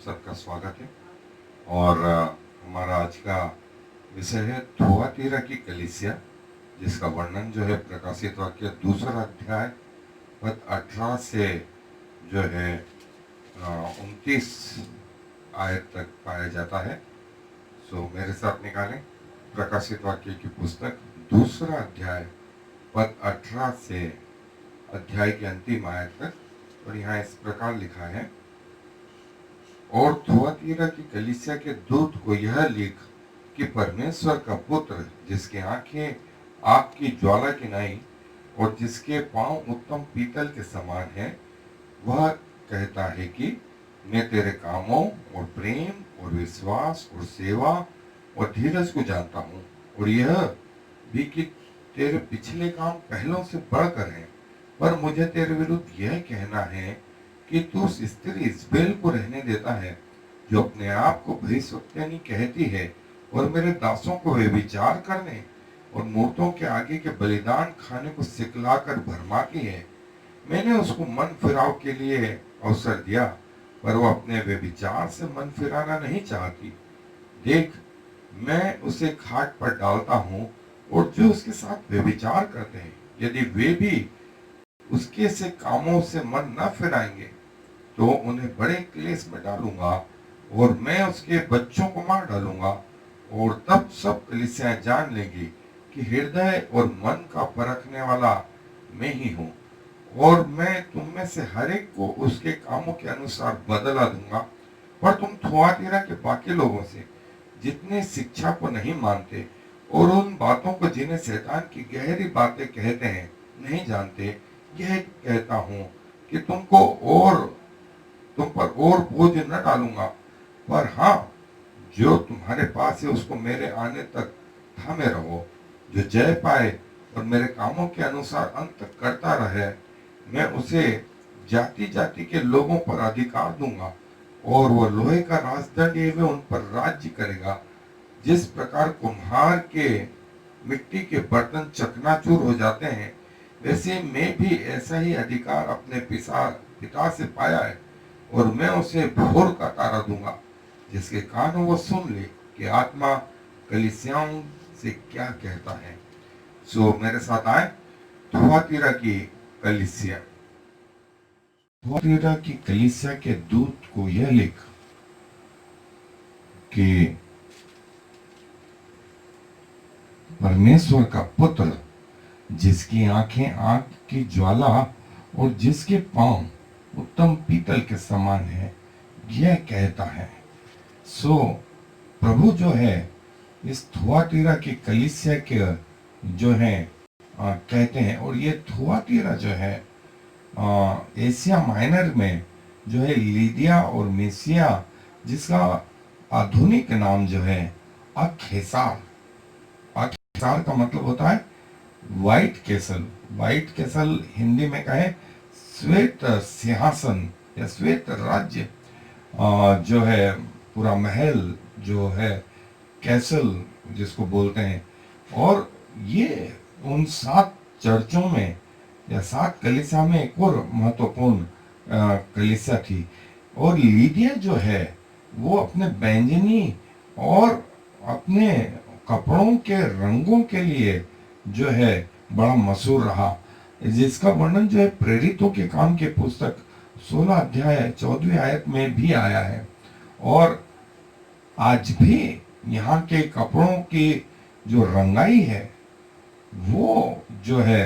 सबका स्वागत है। और हमारा आज का विषय है थुआतीरा की कलीसिया, जिसका वर्णन जो है प्रकाशित वाक्य दूसरा अध्याय पद 18 से जो है 29 आयत तक पाया जाता है। सो मेरे साथ निकालें प्रकाशित वाक्य की पुस्तक दूसरा अध्याय पद 18 से अध्याय के अंतिम आयत तक, और यहाँ इस प्रकार लिखा है, और थुआतीरा की कलीसिया के दूत को यह लिख कि परमेश्वर का पुत्र, जिसकी आंखें आग की ज्वाला की नाई और जिसके पांव उत्तम पीतल के समान है, वह कहता है कि मैं तेरे कामों और प्रेम और विश्वास और सेवा और धीरज को जानता हूँ, और यह भी कि तेरे पिछले काम पहलों से बढ़कर हैं, पर मुझे तेरे विरुद्ध यह कहना है कि तू उस स्त्री इजबेल को रहने देता है, जो अपने आप को भविष्यवक्तानी कहती है और मेरे दासों को व्यभिचार करने और मूर्तों के आगे के बलिदान खाने को सिखलाकर भरमाती है। मैंने उसको मन फिराव के लिए अवसर दिया, पर वो अपने व्यभिचार से मन फिराना नहीं चाहती। देख, मैं उसे खाट पर डालता हूँ, और जो उसके साथ व्यभिचार करते हैं, यदि वे भी उसके से कामों से मन न फिराएंगे, तो उन्हें बड़े क्लेश में डालूंगा और मैं उसके बच्चों को मार डालूंगा। और तब सब कलीसियाएं जान लेंगी कि हृदय और मन का परखने वाला मैं ही हूँ, और मैं तुम में से हर एक को उसके कामों के अनुसार बदला दूंगा। पर तुम थुआतीरा के बाकी लोगों से, जितने शिक्षा को नहीं मानते और उन बातों को जिन्हें शैतान की गहरी बातें कहते हैं नहीं जानते, यह कहता हूँ कि तुम पर और बोझ न डालूंगा, पर हाँ, जो तुम्हारे पास है उसको मेरे आने तक थामे रहो। जो जय पाए और मेरे कामों के अनुसार अंत तक करता रहे, मैं उसे जाति जाति के लोगों पर अधिकार दूंगा, और वह लोहे का राजदंड लिए उन पर राज्य करेगा। जिस प्रकार कुम्हार के मिट्टी के बर्तन चकनाचूर हो जाते हैं, वैसे मैं भी ऐसा ही अधिकार अपने पिता से पाया है, और मैं उसे भोर का तारा दूंगा। जिसके कान वो सुन ले कि आत्मा कलीसियाओं से क्या कहता है। सो मेरे साथ आए थुआतीरा की कलीसिया। थुआतीरा की कलीसिया के दूत को यह लिख कि परमेश्वर का पुत्र, जिसकी आंखें आग की ज्वाला और जिसके पांव उत्तम पीतल के समान है, यह कहता है। सो प्रभु जो है इस थुआतीरा की कलीसिया के जो है कहते हैं, और ये थुआतीरा जो है एशिया माइनर में जो है लीदिया और मेसिया, जिसका आधुनिक नाम जो है अखेसार। अखेसार का मतलब होता है white castle. White castle Hindi में कहे श्वेत सिंहासन या श्वेत राज्य, जो है पूरा महल जो है कैसल जिसको बोलते हैं। और ये उन 7 चर्चों में या 7 कलीसिया में एक और महत्वपूर्ण कलीसिया थी। और लीदिया जो है वो अपने बैंजनी और अपने कपड़ों के रंगों के लिए जो है बड़ा मशहूर रहा, जिसका वर्णन जो है प्रेरितों के काम के पुस्तक 16 अध्याय 14वीं आयत में भी आया है। और आज भी यहाँ के कपड़ों की जो रंगाई है वो जो है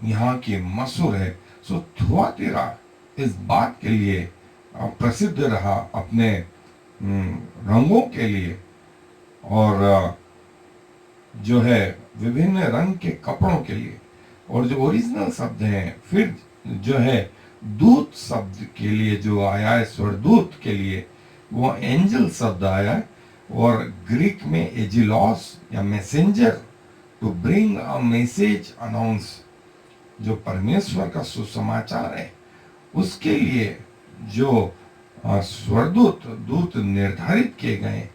यहाँ की मशहूर है। सो थुआतीरा इस बात के लिए प्रसिद्ध रहा अपने रंगों के लिए, और जो है विभिन्न रंग के कपड़ों के लिए। और जो ओरिजिनल शब्द हैं, फिर जो है दूत शब्द के लिए जो आया है, स्वरदूत के लिए वो एंजल शब्द आया है। और ग्रीक में एजिलॉस या messenger, to bring a message announce, जो परमेश्वर का सुसमाचार है उसके लिए जो स्वरदूत दूत निर्धारित किए गए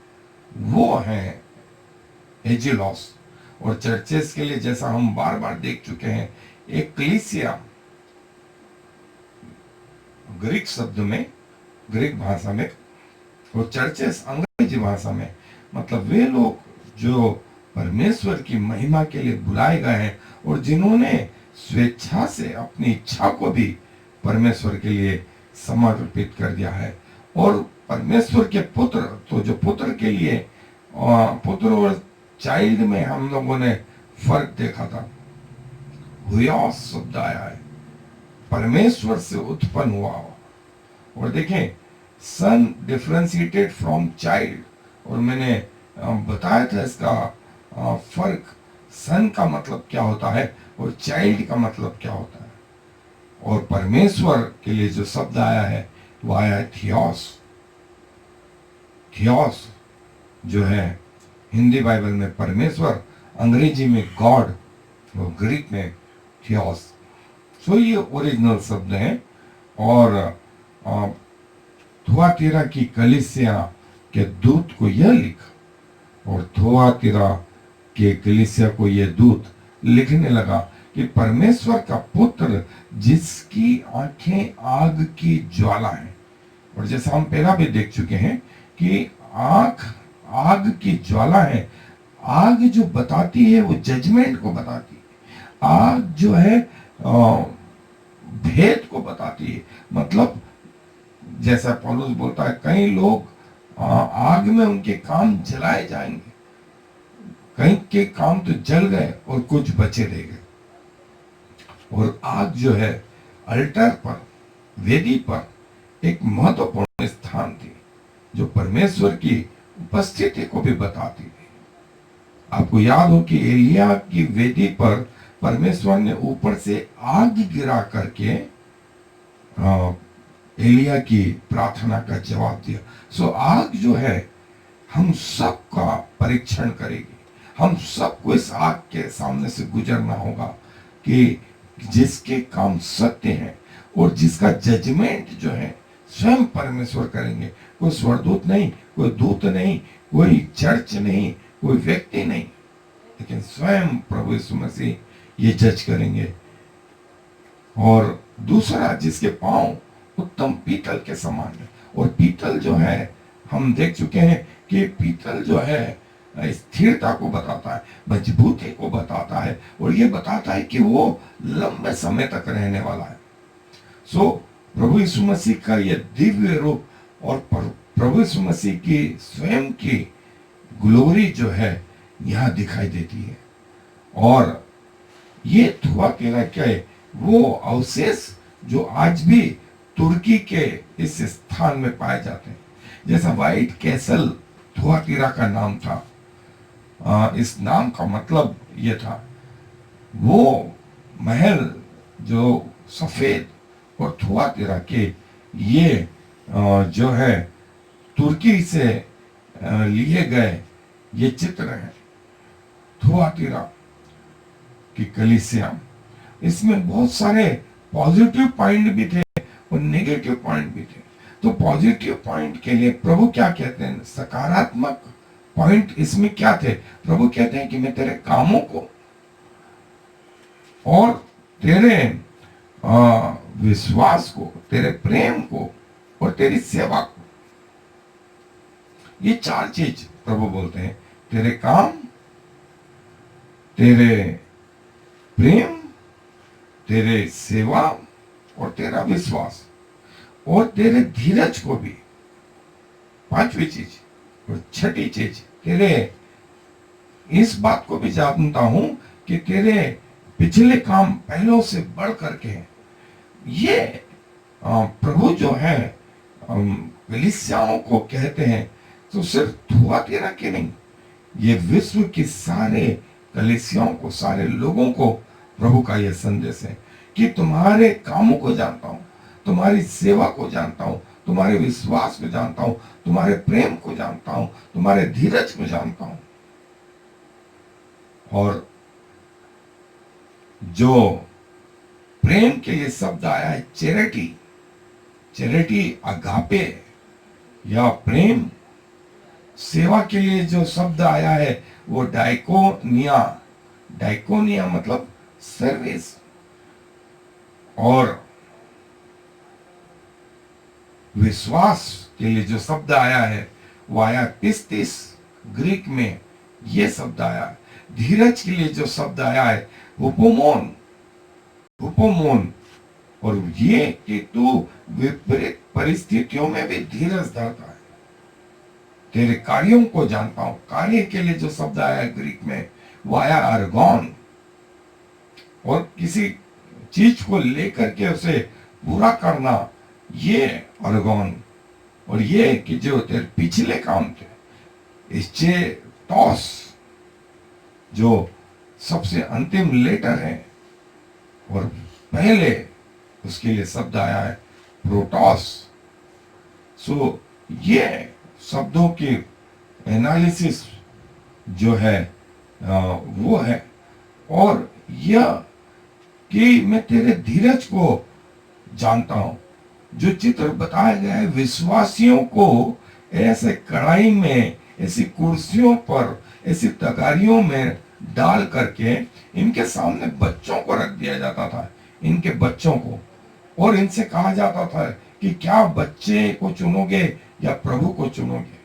वो हैं एजिलॉस। और चर्चेस के लिए, जैसा हम बार बार देख चुके हैं, एक कलीसिया ग्रीक शब्द में ग्रीक भाषा में और चर्चेस अंग्रेजी भाषा में। मतलब वे लोग जो परमेश्वर की महिमा के लिए बुलाए गए हैं और जिन्होंने स्वेच्छा से अपनी इच्छा को भी परमेश्वर के लिए समर्पित कर दिया है। और परमेश्वर के पुत्र, तो जो पुत्र के लिए पुत्र और चाइल्ड में हम लोगों ने फर्क देखा था। हुयोस शब्द आया है, परमेश्वर से उत्पन्न हुआ। और देखें, सन डिफरेंशिएटेड फ्रॉम चाइल्ड, और मैंने बताया था इसका फर्क, सन का मतलब क्या होता है और चाइल्ड का मतलब क्या होता है। और परमेश्वर के लिए जो शब्द आया है वो आया है थियोस। थियोस जो है हिंदी बाइबल में परमेश्वर, अंग्रेजी में गॉड, और ग्रीक में थियोस। सो ये ओरिजिनल शब्द है। और थुआतीरा की कलीसिया के दूत को यह लिख, और थुआतीरा के कलीसिया को यह दूत लिखने लगा कि परमेश्वर का पुत्र जिसकी आंखें आग की ज्वाला है। और जैसा हम पहला भी देख चुके हैं कि आंख आग की ज्वाला है। आग जो बताती है वो जजमेंट को बताती है। आग जो है भेद को बताती है। मतलब जैसा पौलुस बोलता है, कई लोग आग में उनके काम जलाए जाएंगे, कई के काम तो जल गए और कुछ बचे रह गए। और आग जो है अल्टर पर, वेदी पर एक महत्वपूर्ण स्थान थी जो परमेश्वर की उपस्थिति को भी बताती थी। आपको याद हो कि एलिया की वेदी पर परमेश्वर ने ऊपर से आग गिरा करके एलिया की प्रार्थना का जवाब दिया। सो आग जो है हम सब का परीक्षण करेगी। हम सबको इस आग के सामने से गुजरना होगा कि जिसके काम सत्य हैं और जिसका जजमेंट जो है स्वयं परमेश्वर करेंगे। कोई स्वर्गदूत नहीं, कोई दूत नहीं, कोई चर्च नहीं, कोई व्यक्ति नहीं, लेकिन स्वयं प्रभु यीशु मसीह ये जज करेंगे। और दूसरा, जिसके पांव उत्तम पीतल के समान है। और पीतल जो है हम देख चुके हैं कि पीतल जो है स्थिरता को बताता है, मजबूती को बताता है, और ये बताता है कि वो लंबे समय तक रहने वाला है। सो प्रभु यीशु मसीह का ये दिव्य रूप और प्रभु यीशु मसीह की स्वयं की ग्लोरी जो है यहां दिखाई देती है। और ये थुआतीरा के वो अवशेष जो आज भी तुर्की के इस स्थान में पाए जाते हैं। जैसा व्हाइट कैसल थुआतीरा का नाम था, इस नाम का मतलब ये था, वो महल जो सफेद और थुआतीरा के ये जो है तुर्की से लिए गए ये चित्र है थुआतीरा की कलीसिया। इसमें बहुत सारे पॉजिटिव पॉइंट भी थे और नेगेटिव पॉइंट भी थे। तो पॉजिटिव पॉइंट के लिए प्रभु क्या कहते हैं, सकारात्मक पॉइंट इसमें क्या थे? प्रभु कहते हैं कि मैं तेरे कामों को और तेरे विश्वास को, तेरे प्रेम को और तेरी सेवा को, ये चार चीज प्रभु बोलते हैं। तेरे काम, तेरे प्रेम, तेरे सेवा और तेरा विश्वास और तेरे धीरज को भी। पांचवी चीज और छठी चीज, तेरे इस बात को भी जानता हूं कि तेरे पिछले काम पहलों से बढ़ करके हैं। ये प्रभु जो है कलीसियाओं को कहते हैं, तो सिर्फ थुआतीरा के नहीं, ये विश्व की सारे कलीसियाओं को, सारे लोगों को प्रभु का यह संदेश है कि तुम्हारे कामों को जानता हूं, तुम्हारी सेवा को जानता हूं, तुम्हारे विश्वास को जानता हूं, तुम्हारे प्रेम को जानता हूं, तुम्हारे धीरज को जानता हूं। और जो प्रेम के लिए शब्द आया है चैरिटी, चैरिटी अगापे या प्रेम। सेवा के लिए जो शब्द आया है वो डाइकोनिया, डाइकोनिया मतलब सर्विस। और विश्वास के लिए जो शब्द आया है वो आया पिस्तिस, ग्रीक में ये शब्द आया है। धीरज के लिए जो शब्द आया है हुपोमोन, हुपोमोन। और ये कि तू विपरीत परिस्थितियों में भी धीरज धरता है। तेरे कार्यों को जानता हूं। कार्य के लिए जो शब्द आया है ग्रीक में वो आया अर्गोन। और किसी चीज को लेकर के उसे पूरा करना, ये अर्गोन। और ये कि जो तेरे पिछले काम थे, इससे टॉस जो सबसे अंतिम लेटर है, और पहले उसके लिए शब्द आया है प्रोटॉस। सो ये शब्दों की एनालिसिस जो है वो है। और यह कि मैं तेरे धीरज को जानता हूं। जो चित्र बताया गया है विश्वासियों को ऐसे कढ़ाई में, ऐसी कुर्सियों पर, ऐसी तगारियों में डाल करके इनके सामने बच्चों को रख दिया जाता था, इनके बच्चों को। और इनसे कहा जाता था कि क्या बच्चे को चुनोगे या प्रभु को चुनोगे।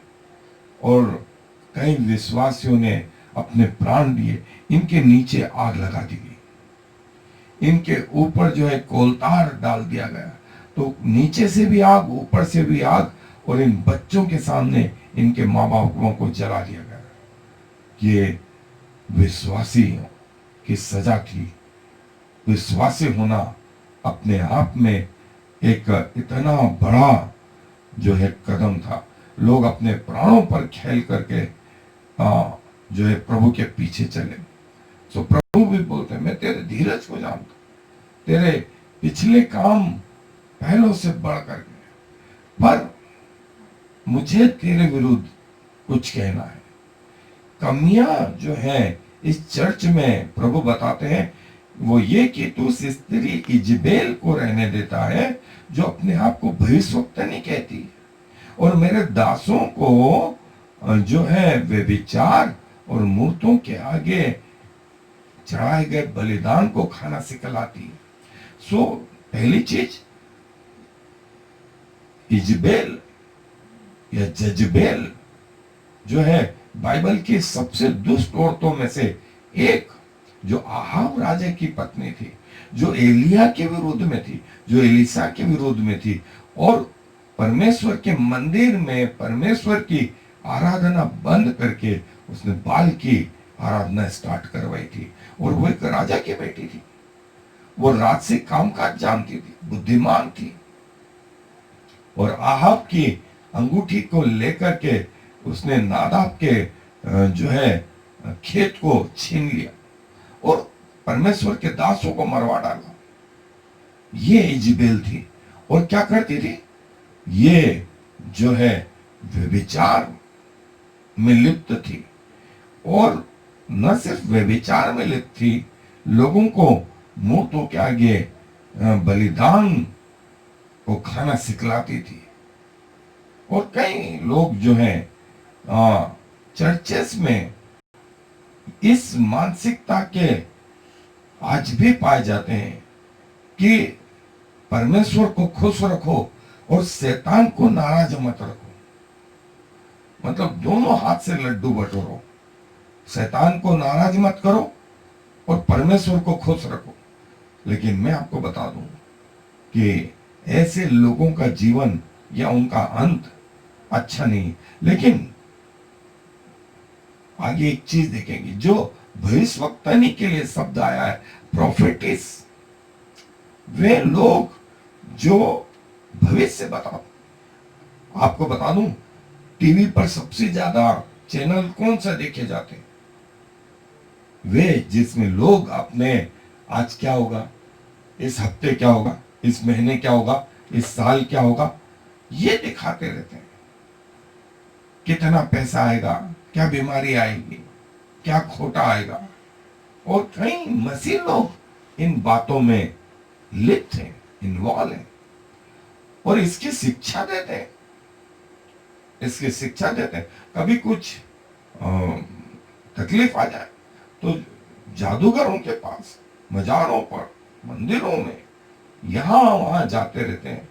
और कई विश्वासियों ने अपने प्राण दिए। इनके नीचे आग लगा दी गई, इनके ऊपर जो है कोलतार डाल दिया गया। तो नीचे से भी आग, ऊपर से भी आग, और इन बच्चों के सामने इनके माँ बापों को जला दिया गया। ये विश्वासियों की सजा थी। विश्वासी होना अपने आप में एक इतना बड़ा जो है कदम था। लोग अपने प्राणों पर खेल करके जो है प्रभु के पीछे चले। तो प्रभु भी बोलते हैं मैं तेरे धीरज को जानता, तेरे पिछले काम पहलों से बढ़ करके, पर मुझे तेरे विरुद्ध कुछ कहना है। कमियां जो है इस चर्च में प्रभु बताते हैं वो ये कि तू उस स्त्री इजबेल को रहने देता है जो अपने आप को भविष्यवक्तनी कहती है, और मेरे दासों को जो है वे विचार और मूर्तों के आगे चढ़ाए गए बलिदान को खाना सिखलाती है। सो पहली चीज, इजबेल या जजबेल जो है बाइबल की सबसे दुष्ट औरतों में से एक, जो आहाब राजा की पत्नी थी, जो एलिया के विरुद्ध में थी, जो एलिसा के विरुद्ध में थी, और परमेश्वर के मंदिर में परमेश्वर की आराधना बंद करके उसने बाल की आराधना स्टार्ट करवाई थी। और वो एक राजा की बेटी थी, वो रात से कामकाज जानती थी, बुद्धिमान थी। और आहाब की अंगूठी को लेकर के उसने नादाब के जो है खेत को छीन लिया और परमेश्वर के दासों को मरवा डाला। ये इजबेल थी। और क्या करती थी? ये जो है व्यभिचार में लिप्त थी। और न सिर्फ व्यभिचार में लिप्त थी, लोगों को मूर्तों के आगे बलिदान को खाना सिखलाती थी। और कई लोग जो हैं चर्चेस में इस मानसिकता के आज भी पाए जाते हैं कि परमेश्वर को खुश रखो और शैतान को नाराज मत रखो। मतलब दोनों हाथ से लड्डू बटोरो, शैतान को नाराज मत करो और परमेश्वर को खुश रखो। लेकिन मैं आपको बता दूं कि ऐसे लोगों का जीवन या उनका अंत अच्छा नहीं। लेकिन आगे एक चीज देखेंगे, जो भविष्यवक्तानी के लिए शब्द आया है प्रोफेटिस, वे लोग जो भविष्य बता। आपको बता दूं, टीवी पर सबसे ज्यादा चैनल कौन सा देखे जाते हैं? वे जिसमें लोग अपने आज क्या होगा, इस हफ्ते क्या होगा, इस महीने क्या होगा, इस साल क्या होगा, ये दिखाते रहते हैं। कितना पैसा आएगा, क्या बीमारी आएगी, क्या खोटा आएगा। और कई मसीह लोग इन बातों में लिप्त हैं, इन्वॉल्व हैं, और इसकी शिक्षा देते हैं, इसकी शिक्षा देते हैं। कभी कुछ तकलीफ आ जाए तो जादूगरों के पास, मजारों पर, मंदिरों में, यहां वहां जाते रहते हैं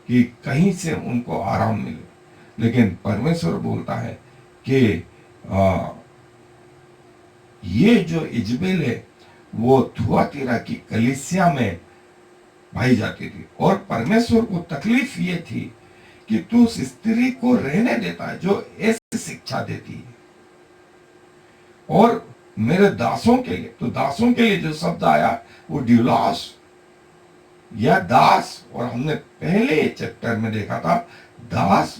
कि कहीं से उनको आराम मिले। लेकिन परमेश्वर बोलता है कि ये जो इजबेल है वो थुआतीरा की कलीसिया में पाई जाती थी, और परमेश्वर को तकलीफ ये थी कि तू उस स्त्री को रहने देता है जो ऐसी शिक्षा देती है। और मेरे दासों के लिए, तो दासों के लिए जो शब्द आया वो ड्यूलॉस या दास, और हमने पहले चैप्टर में देखा था दास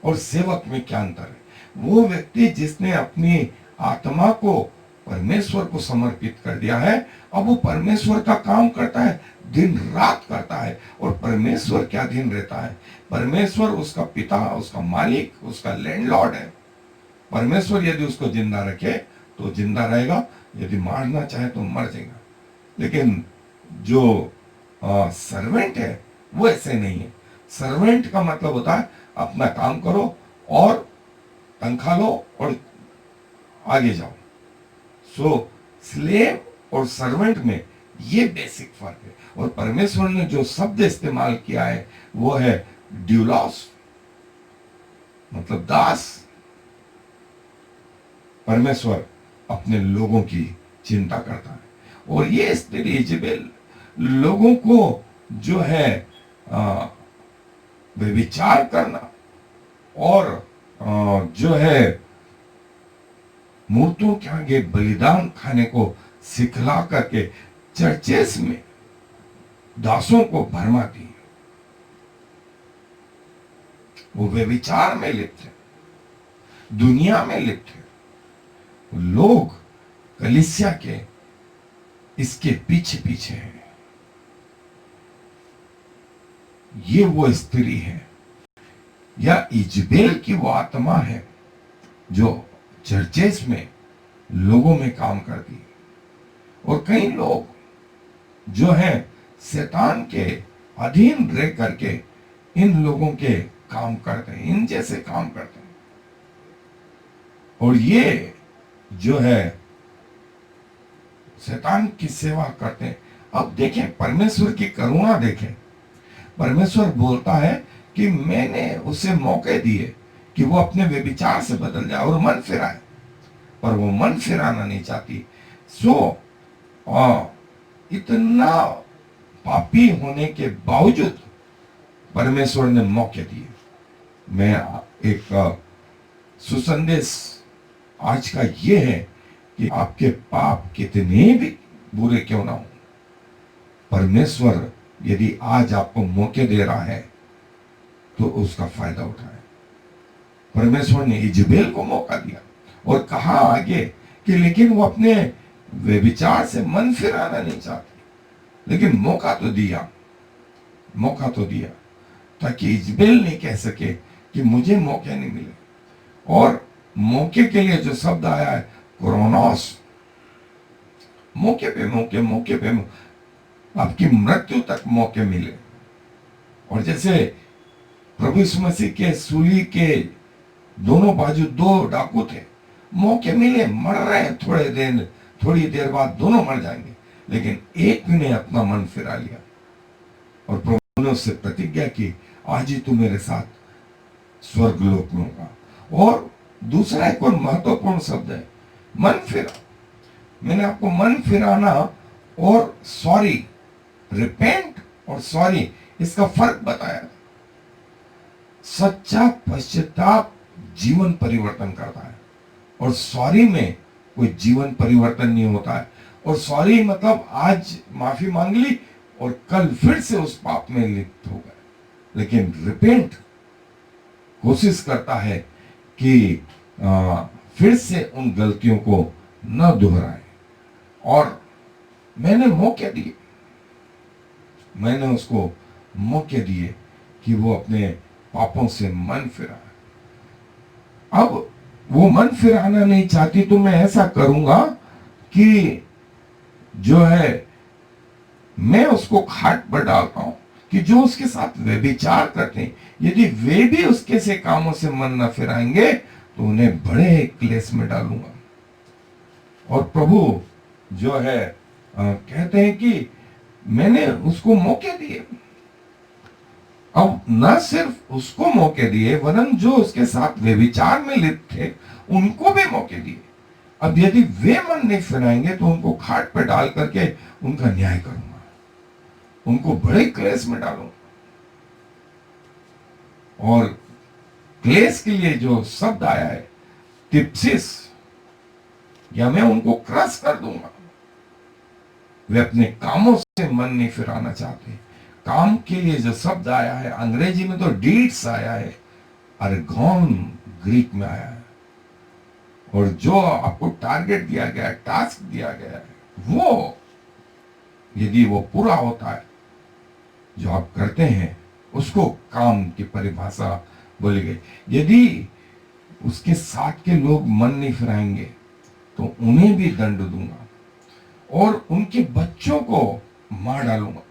और सेवक में क्या अंतर है। वो व्यक्ति जिसने अपनी आत्मा को परमेश्वर को समर्पित कर दिया है, अब वो परमेश्वर का काम करता है, दिन रात करता है। और परमेश्वर क्या दिन रहता है, परमेश्वर उसका पिता, उसका मालिक, उसका लैंडलॉर्ड है। परमेश्वर यदि उसको जिंदा रखे तो जिंदा रहेगा, यदि मारना चाहे तो मर जाएगा। लेकिन जो सर्वेंट है वो ऐसे नहीं है। सर्वेंट का मतलब होता है अपना काम करो और तनख्वाह लो और आगे जाओ। सो स्लेव और सर्वेंट में ये बेसिक फर्क है। और परमेश्वर ने जो शब्द इस्तेमाल किया है वो है ड्यूलॉस, मतलब दास। परमेश्वर अपने लोगों की चिंता करता है। और ये स्त्री इजबेल लोगों को जो है व्यभिचार करना और जो है मूर्तों के आगे बलिदान खाने को सिखला करके चर्चेस में दासों को भरमाती है। वो व्यभिचार में लिप्त है, दुनिया में लिप्त है। लोग कलीसिया के इसके पीछे पीछे हैं। ये वो स्त्री है या इजबेल की वो आत्मा है जो चर्चेस में लोगों में काम करती है। और कई लोग जो है शैतान के अधीन रह करके इन लोगों के काम करते हैं, इन जैसे काम करते हैं। और ये जो है शैतान की सेवा करते हैं। अब देखें परमेश्वर की करुणा देखें। परमेश्वर बोलता है कि मैंने उसे मौके दिए कि वो अपने व्यभिचार से बदल जाए और मन फिराए, पर वो मन फिराना नहीं चाहती। सो इतना पापी होने के बावजूद परमेश्वर ने मौके दिए। मैं एक सुसंदेश आज का ये है कि आपके पाप कितने भी बुरे क्यों ना हो, परमेश्वर यदि आज आपको मौके दे रहा है तो उसका फायदा उठाए। परमेश्वर ने इजबेल को मौका दिया और कहा आगे कि लेकिन वो अपने व्यभिचार से मन फिराना नहीं चाहती। लेकिन मौका तो दिया, मौका तो दिया ताकि इजबेल नहीं कह सके कि मुझे मौके नहीं मिले। और मौके के लिए जो शब्द आया है क्रोनोस, मौके पे मौके, मौके पे आपकी मृत्यु तक मौके मिले। और जैसे प्रभु यीशु मसीह के सूली के दोनों बाजू दो डाकू थे, मौके मिले, मर रहे हैं, थोड़ी देर बाद दोनों मर जाएंगे, लेकिन एक ने अपना मन फिरा लिया और प्रभु ने उससे प्रतिज्ञा की आज ही तू मेरे साथ स्वर्ग लोक में होगा। और दूसरा एक और महत्वपूर्ण शब्द है मन फिरा। मैंने आपको मन फिराना और सॉरी, रिपेंट और सॉरी, इसका फर्क बताया। सच्चा पश्चाताप जीवन परिवर्तन करता है और सॉरी में कोई जीवन परिवर्तन नहीं होता है। और सॉरी मतलब आज माफी मांग ली और कल फिर से उस पाप में लिप्त हो गए। लेकिन रिपेंट कोशिश करता है कि फिर से उन गलतियों को न दोहराए। और मैंने मौके दिए, मैंने उसको मौके दिए कि वो अपने पापों से मन फिराए। अब वो मन फिराना नहीं चाहती तो मैं ऐसा करूंगा कि जो है मैं उसको खाट पर डालता हूं कि जो उसके साथ व्यभिचार करते हैं, यदि वे भी उसके से कामों से मन न फिराएंगे तो उन्हें बड़े क्लेश में डालूंगा। और प्रभु जो है कहते हैं कि मैंने उसको मौके दिए। अब न सिर्फ उसको मौके दिए, वरन जो उसके साथ व्यभिचार में लिप्त थे उनको भी मौके दिए। अब यदि वे मन नहीं फिराएंगे तो उनको खाट पे डाल करके उनका न्याय करूंगा, उनको बड़े क्लेश में डालूंगा। और क्लेश के लिए जो शब्द आया है तिप्सिस, या मैं उनको क्रश कर दूंगा। वे अपने कामों से मन नहीं फिराना चाहते। काम के लिए जो शब्द आया है, अंग्रेजी में तो डीड्स आया है, अर्गोन ग्रीक में आया है। और जो आपको टारगेट दिया गया है, टास्क दिया गया है, वो यदि वो पूरा होता है, जो आप करते हैं उसको काम की परिभाषा बोली गई। यदि उसके साथ के लोग मन नहीं फिराएंगे तो उन्हें भी दंड दूंगा और उनके बच्चों को मार डालूंगा।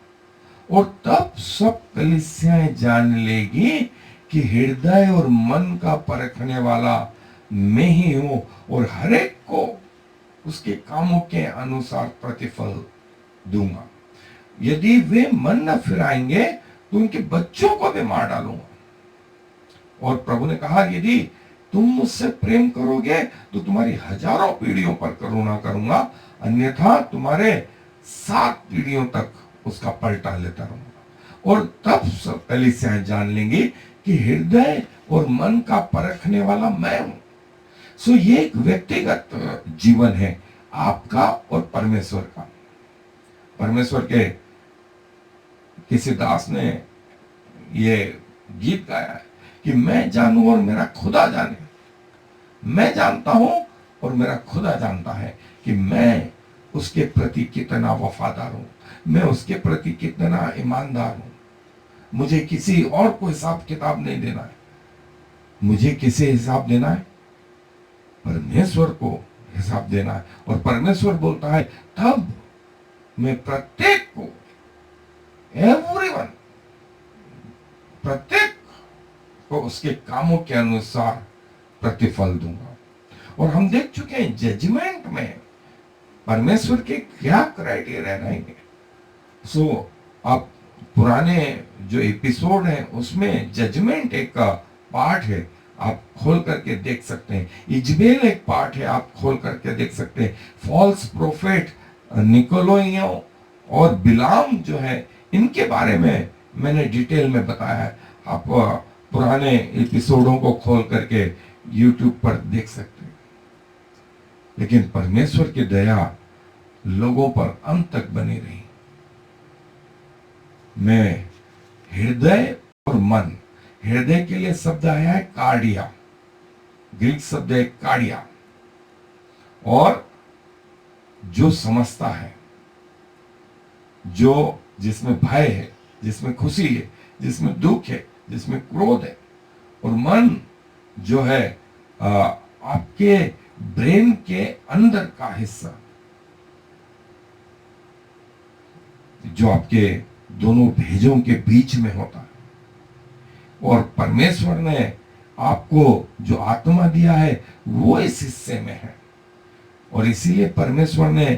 और तब सब कलीसियाएं जान लेगी कि हृदय और मन का परखने वाला मैं ही हूं, और हर एक को उसके कामों के अनुसार प्रतिफल दूंगा। यदि वे मन न फिराएंगे तो उनके बच्चों को भी मार डालूंगा। और प्रभु ने कहा, यदि तुम मुझसे प्रेम करोगे तो तुम्हारी हजारों पीढ़ियों पर करुणा करूंगा, अन्यथा तुम्हारे 7 पीढ़ियों तक उसका पलटा लेता रहूंगा। और तब सब कलीसियाएं जान लेंगी कि हृदय और मन का परखने वाला मैं हूं। सो ये एक व्यक्तिगत जीवन है आपका और परमेश्वर का। परमेश्वर के किसी दास ने ये गीत गाया है कि मैं जानूं और मेरा खुदा जाने। मैं जानता हूं और मेरा खुदा जानता है कि मैं उसके प्रति कितना वफादार हूं, मैं उसके प्रति कितना ईमानदार हूं। मुझे किसी और को हिसाब किताब नहीं देना है। मुझे किसे हिसाब देना है? परमेश्वर को हिसाब देना है। और परमेश्वर बोलता है तब मैं प्रत्येक को, एवरीवन, प्रत्येक को उसके कामों के अनुसार प्रतिफल दूंगा। और हम देख चुके हैं जजमेंट में परमेश्वर के क्या क्राइटेरिया रहेंगे। सो आप पुराने जो एपिसोड है उसमें जजमेंट एक पार्ट है, आप खोल करके देख सकते हैं। इजबेल एक पार्ट है, आप खोल करके देख सकते हैं। फॉल्स प्रोफेट निकोलोइयों और बिलाम जो है, इनके बारे में मैंने डिटेल में बताया है। आप पुराने एपिसोडों को खोल करके YouTube पर देख सकते हैं। लेकिन परमेश्वर की दया लोगों पर अंत तक बनी रही। मैं हृदय और मन, हृदय के लिए शब्द आया है कार्डिया, ग्रीक शब्द है कार्डिया, और जो समझता है, जो जिसमें भय है, जिसमें खुशी है, जिसमें दुख है, जिसमें क्रोध है। और मन जो है आपके ब्रेन के अंदर का हिस्सा, जो आपके दोनों भेजों के बीच में होता है। और परमेश्वर ने आपको जो आत्मा दिया है वो इस हिस्से में है। और इसीलिए परमेश्वर ने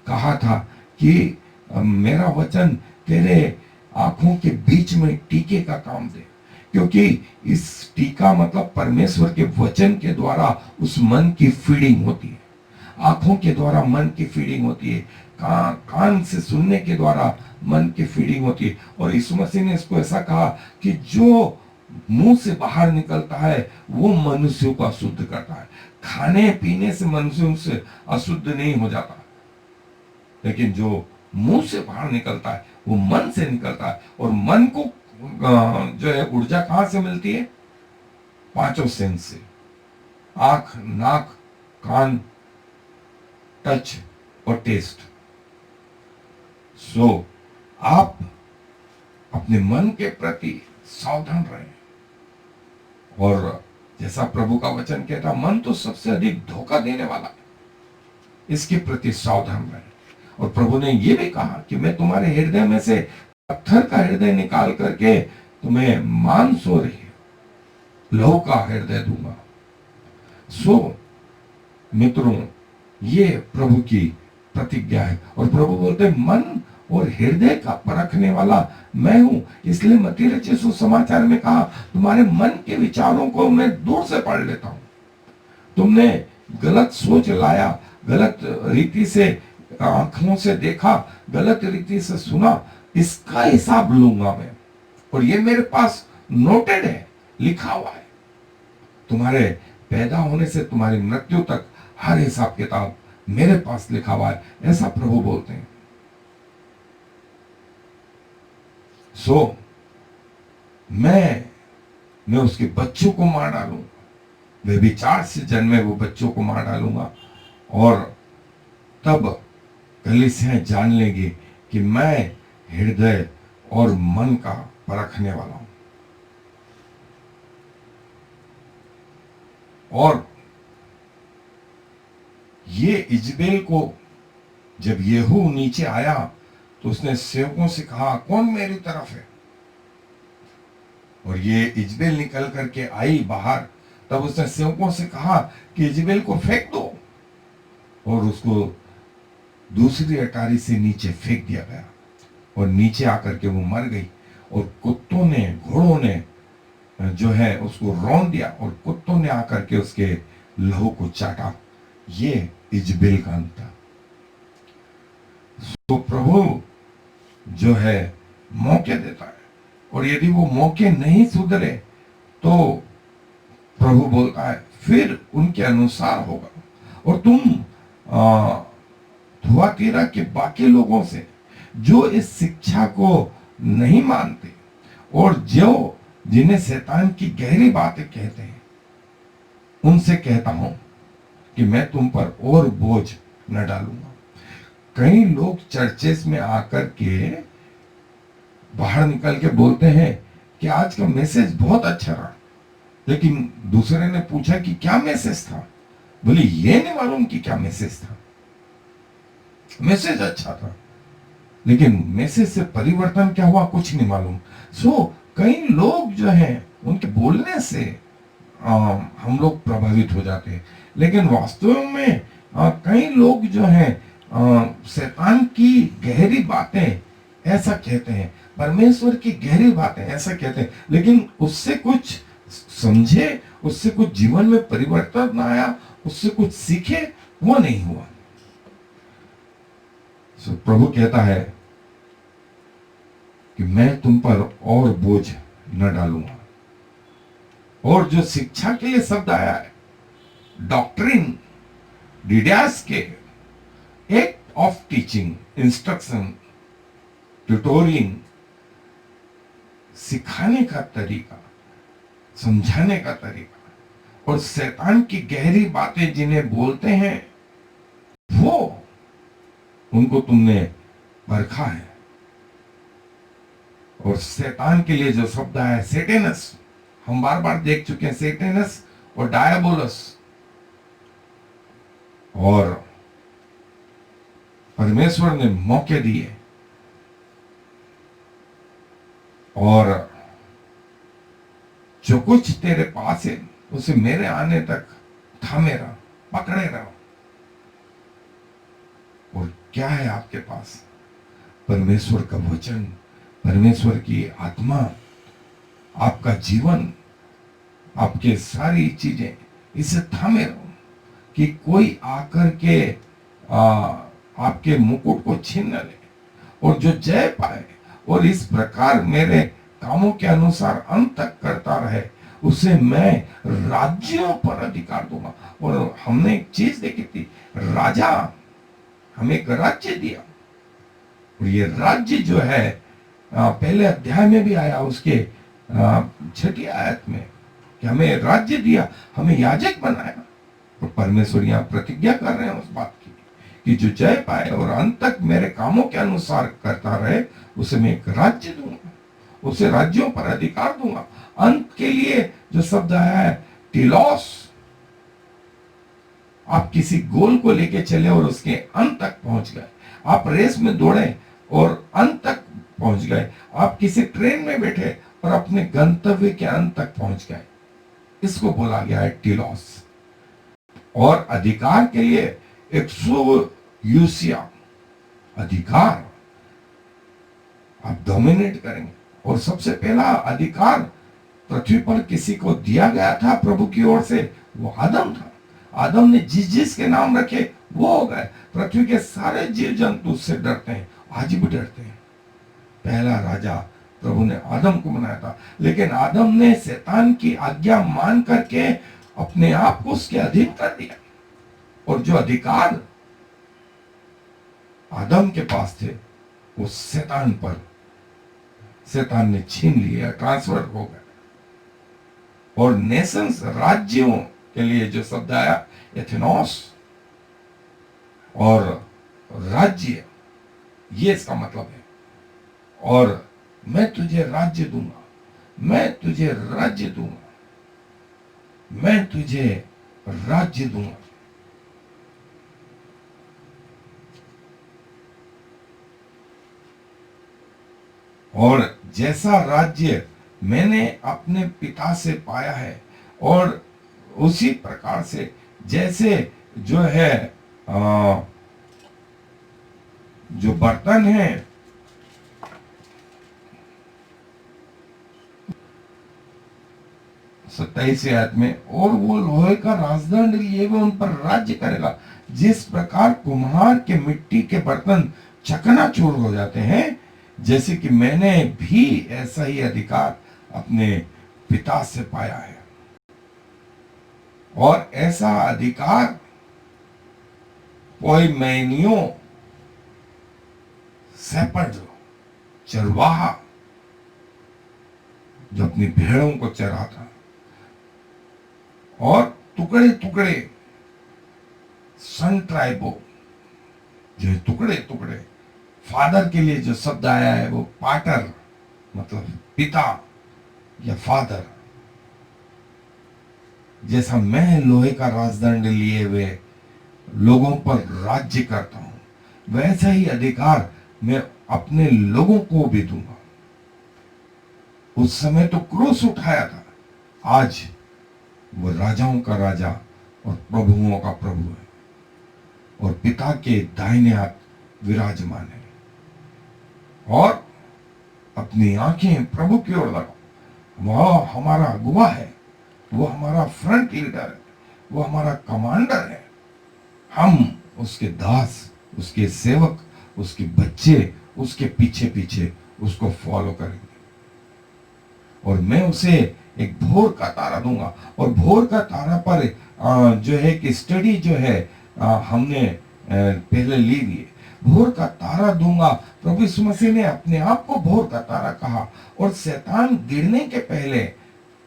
कहा था कि मेरा वचन तेरे आंखों के बीच में टीके का काम दे, क्योंकि इस टीका मतलब परमेश्वर के वचन के द्वारा उस मन की फीडिंग होती है। आंखों के द्वारा मन की फीडिंग होती है, कान से सुनने के द्वारा मन की फीडिंग होती है। और यीशु मसीह ने इसको ऐसा कहा कि जो मुंह से बाहर निकलता है वो मनुष्यों को अशुद्ध करता है। खाने पीने से मनुष्यों से अशुद्ध नहीं हो जाता, लेकिन जो मुंह से बाहर निकलता है वो मन से निकलता है। और मन को जो है ऊर्जा कहां से मिलती है? 5 सेंस से, आंख, नाक, कान, टच और टेस्ट। सो आप अपने मन के प्रति सावधान रहें। और जैसा प्रभु का वचन कहता, मन तो सबसे अधिक धोखा देने वाला है, इसके प्रति सावधान रहें। और प्रभु ने यह भी कहा कि मैं तुम्हारे हृदय में से पत्थर का हृदय निकाल करके तुम्हें मांस और लहू का हृदय दूंगा। सो मित्रों, ये प्रभु की प्रतिज्ञा है। और प्रभु बोलते हैं मन और हृदय का परखने वाला मैं हूं। इसलिए मत्ती रचित सुसमाचार में कहा, तुम्हारे मन के विचारों को मैं दूर से पढ़ लेता हूं। तुमने गलत सोच लाया, गलत रीति से आंखों से देखा, गलत रीति से सुना, इसका हिसाब लूंगा मैं। और ये मेरे पास नोटेड है, लिखा हुआ है। तुम्हारे पैदा होने से तुम्हारी मृत्यु तक हर हिसाब किताब मेरे पास लिखा हुआ है, ऐसा प्रभु बोलते हैं। सो मैं उसके बच्चों को मार डालूंगा, वे विचार से जन्मे वो बच्चों को मार डालूंगा, और तब कलीसियां जान लेगी कि मैं हृदय और मन का परखने वाला हूं। और ये इजबेल को जब येहू नीचे आया तो उसने सेवकों से कहा, कौन मेरी तरफ है? और ये इजबेल निकल करके आई बाहर, तब उसने सेवकों से कहा कि इजबेल को फेंक दो, और उसको दूसरी अटारी से नीचे फेंक दिया गया, और नीचे आकर के वो मर गई। और कुत्तों ने, घोड़ों ने जो है उसको रौंद दिया, और कुत्तों ने आकर के उसके लहू को चाटा। ये इजबेल का अंत था। तो प्रभु जो है मौके देता है, और यदि वो मौके नहीं सुधरे तो प्रभु बोलता है फिर उनके अनुसार होगा। और तुम थुआतीरा के बाकी लोगों से जो इस शिक्षा को नहीं मानते और जो जिन्हें शैतान की गहरी बातें कहते हैं, उनसे कहता हूं कि मैं तुम पर और बोझ न डालूंगा। कई लोग चर्चेस में आकर के बाहर निकल के बोलते हैं कि आज का मैसेज बहुत अच्छा रहा, लेकिन दूसरे ने पूछा कि क्या मैसेज था? बोले ये नहीं मालूम कि क्या मैसेज था। मैसेज अच्छा था, लेकिन मैसेज से परिवर्तन क्या हुआ कुछ नहीं मालूम। कई लोग जो हैं उनके बोलने से हम लोग प्रभावित हो जाते हैं, लेकिन वास्तव में कई लोग जो हैं शैतान की गहरी बातें ऐसा कहते हैं, परमेश्वर की गहरी बातें ऐसा कहते हैं, लेकिन उससे कुछ समझे, उससे कुछ जीवन में परिवर्तन ना आया, उससे कुछ सीखे, वो नहीं हुआ। प्रभु कहता है कि मैं तुम पर और बोझ न डालूंगा। और जो शिक्षा के लिए शब्द आया है, डॉक्ट्रिन, डिडास के, act of teaching, instruction, tutoring, सिखाने का तरीका, समझाने का तरीका, और शैतान की गहरी बातें जिन्हें बोलते हैं, वो उनको तुमने परखा है। और शैतान के लिए जो शब्द है सेटेनस, हम बार बार देख चुके हैं, सेटेनस और डायबोलस। और परमेश्वर ने मौके दिए, और जो कुछ तेरे पास है उसे मेरे आने तक थामे रहो, पकड़े रहो। और क्या है आपके पास? परमेश्वर का वचन, परमेश्वर की आत्मा, आपका जीवन, आपके सारी चीजें, इसे थामे रहो कि कोई आकर के आपके मुकुट को छीन न ले, और जो जय पाए और इस प्रकार मेरे कामों के अनुसार अंत तक करता रहे, उसे मैं राज्यों पर अधिकार दूंगा। और हमने एक चीज देखी थी, राजा हमें एक राज्य दिया, और ये राज्य जो है पहले अध्याय में भी आया, उसके 6ठी आयत में, कि हमें राज्य दिया, हमें याजक बनाया। और परमेश्वर यहाँ प्रतिज्ञा कर रहे हैं उस बात की कि जो जय पाए और अंत तक मेरे कामों के अनुसार करता रहे, उसे मैं एक राज्य दूंगा, उसे राज्यों पर अधिकार दूंगा। अंत के लिए जो शब्द आया है टीलॉस, आप किसी गोल को लेके चले और उसके अंत तक पहुंच गए, आप रेस में दौड़े और अंत तक पहुंच गए, आप किसी ट्रेन में बैठे और अपने गंतव्य के अंत तक पहुंच गए, इसको बोला गया है टीलॉस। और अधिकार के लिए एक्सोयूसिया, अधिकार, आप डोमिनेट करेंगे। और सबसे पहला अधिकार पृथ्वी पर किसी को दिया गया था प्रभु की ओर से, वो आदम था। आदम ने जिस जिस के नाम रखे वो हो गए। पृथ्वी के सारे जीव जंतु उससे डरते हैं, आज भी डरते हैं। पहला राजा प्रभु ने आदम को बनाया था, लेकिन आदम ने शैतान की आज्ञा मान करके अपने आप को उसके अधीन कर दिया। और जो अधिकार आदम के पास थे वो शैतान ने छीन लिया, ट्रांसफर हो गया। और नेशंस, राज्यों के लिए जो शब्द आया एथेनोस, और राज्य, ये इसका मतलब है। और मैं तुझे राज्य दूंगा, मैं तुझे राज्य दूंगा, मैं तुझे राज्य दूंगा। और जैसा राज्य मैंने अपने पिता से पाया है, और उसी प्रकार से जैसे जो है जो बर्तन है, 27 आयत में, और वो लोहे का राजदंड लिए हुए उन पर राज्य करेगा, जिस प्रकार कुम्हार के मिट्टी के बर्तन चकनाचूर हो जाते हैं, जैसे कि मैंने भी ऐसा ही अधिकार अपने पिता से पाया है। और ऐसा अधिकार पोइमेनियो, शेपर्ड, चरवाहा, जो अपनी भेड़ों को चराता, और टुकड़े टुकड़े, सन ट्राइबो, जो टुकड़े टुकड़े, फादर के लिए जो शब्द आया है वो पाटर, मतलब पिता या फादर। जैसा मैं लोहे का राजदंड लिए हुए लोगों पर राज्य करता हूं, वैसा ही अधिकार मैं अपने लोगों को भी दूंगा। उस समय तो क्रूस उठाया था, आज वो राजाओं का राजा और प्रभुओं का प्रभु है, और पिता के दाहिने हाथ विराजमान है। और अपनी आंखें प्रभु की ओर लगाओ, वह हमारा अगुवा है, वो हमारा फ्रंट लीडर है, वो हमारा कमांडर है। हम उसके दास, उसके सेवक, उसके बच्चे, उसके पीछे पीछे उसको फॉलो करेंगे। और मैं उसे एक भोर का तारा दूंगा। और भोर का तारा पर जो है कि स्टडी जो है हमने पहले ली हुई है। भोर का तारा दूंगा, प्रभु यीशु मसीह ने अपने आप को भोर का तारा कहा, और शैतान गिरने के पहले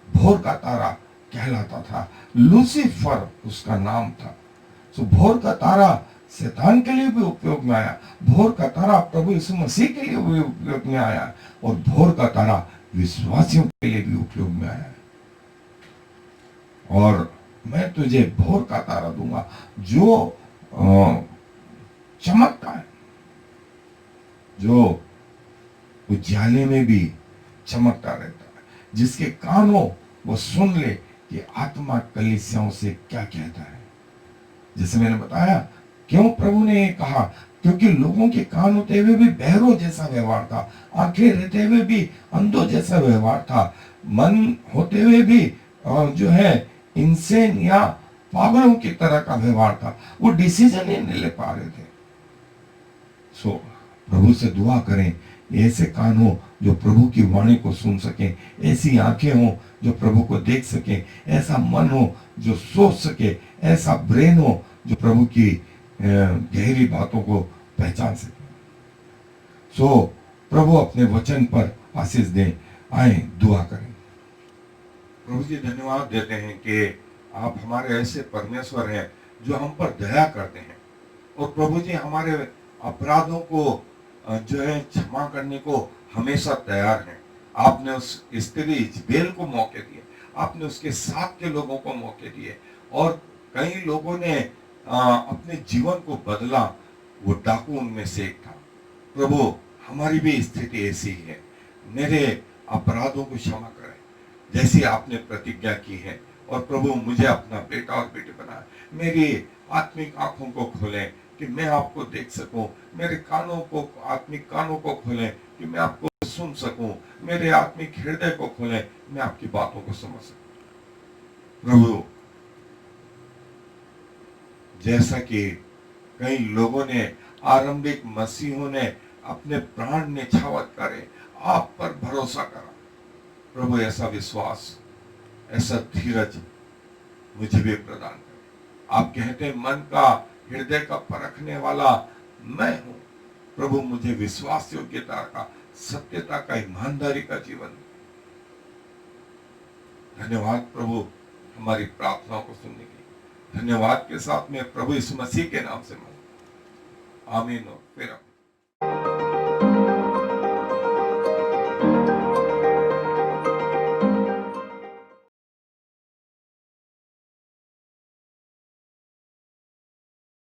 भोर का तारा कहलाता था, लूसीफर उसका नाम था। सो भोर का तारा शैतान के लिए भी उपयोग में आया, भोर का तारा प्रभु यीशु मसीह के लिए भी उपयोग में आया, और भोर का तारा विश्वासियों के लिए भी उपयोग में आया। और मैं तुझे भोर का तारा दूंगा जो चमकता है, जो उजाले में भी चमकता रहता है, जिसके कान हो वो सुन ले कि आत्मा कलीसियाओं से क्या कहता है। जैसे मैंने बताया, क्यों प्रभु ने ये कहा, क्योंकि लोगों के कान होते हुए भी बहरों जैसा व्यवहार था, आंखें रहते हुए भी अंधों जैसा व्यवहार था, मन होते हुए भी जो है इंसेन या पागलों की तरह का व्यवहार था। वो डिसीजन ही नहीं ले पा रहे थे। सो प्रभु से दुआ करें, ऐसे कान हो जो प्रभु की वाणी को सुन सके, ऐसी आंखें हो जो प्रभु को देख सके, ऐसा मन हो जो सोच सके, ऐसा ब्रेन हो जो प्रभु की गहरी बातों को पहचान सके। सो प्रभु अपने वचन पर आशीष दें। आए दुआ करें। प्रभु जी धन्यवाद देते हैं कि आप हमारे ऐसे परमेश्वर हैं जो हम पर दया करते हैं, और प्रभु जी हमारे अपराधों को जो है क्षमा करने को हमेशा तैयार हैं। आपने उस स्त्री इजबेल को मौके दिए, आपने उसके साथ के लोगों को मौके दिए, और कई लोगों ने अपने जीवन को बदला। वो डाकू उनमें से एक था। प्रभु हमारी भी स्थिति ऐसी है, मेरे अपराधों को क्षमा करें जैसी आपने प्रतिज्ञा की है। और प्रभु मुझे अपना बेटा और बेटी बनाए, मेरी आत्मिक आंखों को खोलें कि मैं आपको देख सकूं, मेरे कानों को, आत्मिक कानों को खोलें कि मैं आपको सुन सकूं, मेरे आत्मिक हृदय को खोलें, मैं आपकी बातों को समझ सकूं। प्रभु, जैसा कि कई लोगों ने, आरंभिक मसीहों ने अपने प्राण निछावर करे आप पर भरोसा करा, प्रभु ऐसा विश्वास, ऐसा धीरज मुझे भी प्रदान करें। आप कहते हैं मन का, हृदय का परखने वाला मैं हूं। प्रभु मुझे विश्वास योग्यता का, सत्यता का, ईमानदारी का जीवन। धन्यवाद प्रभु हमारी प्रार्थनाओं को सुनने की। धन्यवाद के साथ में प्रभु यीशु मसीह के नाम से मांगता हूं। आमीन। और फिर